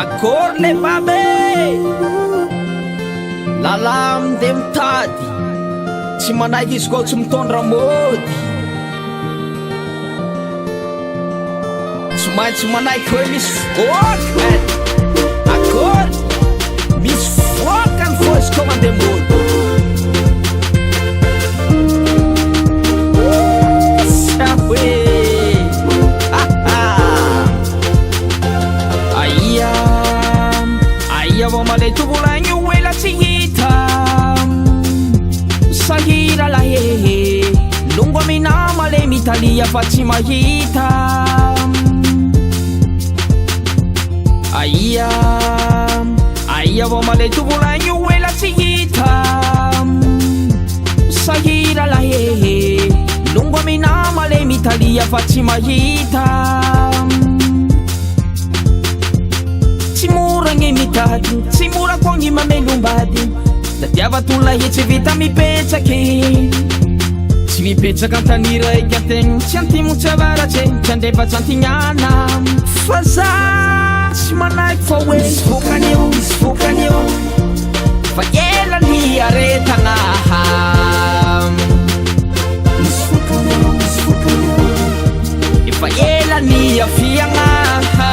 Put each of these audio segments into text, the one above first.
Akory le babe, lala mindeha mitady, tsy manaiky izy koa tsy mitondra mody, tsy maintsy manaiky hoe misy voaka. Akory misy voakany fô izy koa mandeha mody. Sa hoe aia vao malay tovolagny ho ela tsy hita, sahira lahehe longo amina malay mitalia fa tsy mahita. Aia vao malay tovolagny ho ela tsy hita, sahira lahehe longo amina malay mitalia fa tsy mahita. Tsy mora gny mitady, tsy mora koa gny mamelombady, da tiava tola he tsy vita mipetraky, tsy mipetraka antany raiky ategna, tsy antimo tsy avaratse, tsy andrefatsy antignana. Fa za tsy manaiky fa hoe misy vokany eo, misy vokany eo, fa ela ny aretagnaha. Misy vokany eo, misy vokany eo, efa ela ny afiagnaha.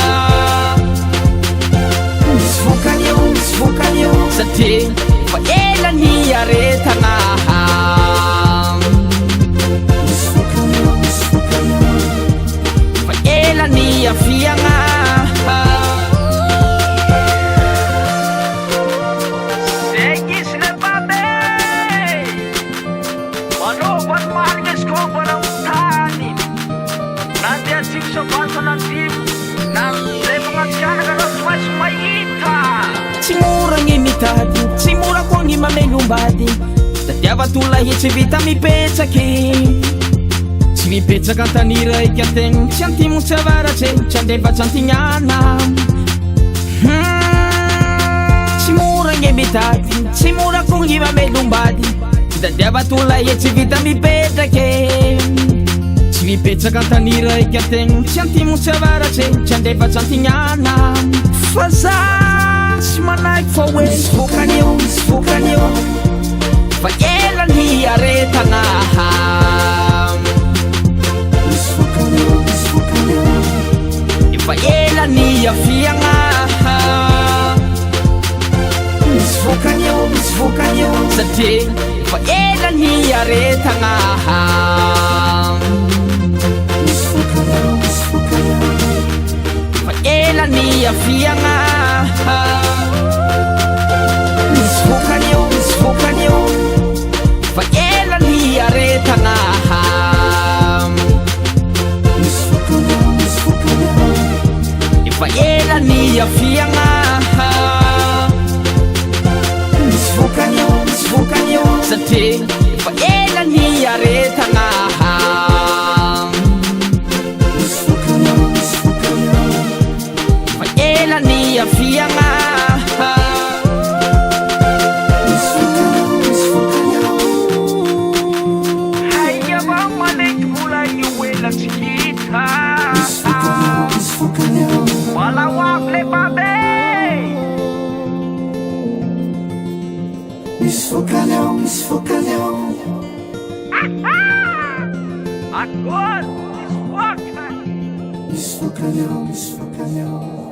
Satria fa ela ny aretagnaha. Fa ela ny afiagnaha. Zegny izy le babe, manova ny marigna izy koa mbana mitany, nandeha tsiko sabansa nandimo, na zay magnatsianaka na tsy maintsy mahita. Tsy mora gny mitady, tsy mora koa gny mamelombady, da tiava tola he tsy vita mipetraky, tsy mipetraka antany raiky ategna, tsy antimo tsy avaratse, tsy andrefatsy antignana. Tsy mora gny mitady, tsy mora koa gny mamelombady, da tiava tola he tsy vita mipetraky, tsy mipetraka antany raiky ategna, tsy antimo tsy avaratse, tsy andrefatsy antignana. Fa za tsy manaiky fa hoe misy vokany eo, misy vokany eo, fa ela ny aretagnaha. Misy vokany eo, misy vokany eo, efa ela ny afiagnaha. Misy vokany eo, misy vokany eo, satria fa ela ny aretagnaha. Misy vokany eo, misy vokany eo, fa ela ny afiagnaha. Misy vokany eo, misy vokany eo, fa ela ny aretagnaha. Misy vokany eo, misy vokany eo, efa ela ny afiagnaha. Misy vokany eo, misy vokany eo, satria fa ela ny aretagnaha. Misy vokany eo, misy vokany eo, fa ela ny afiagnaha. Misy vokany eo, misy vokany eo. Akory misy voaka. Misy vokany eo, misy vokany eo.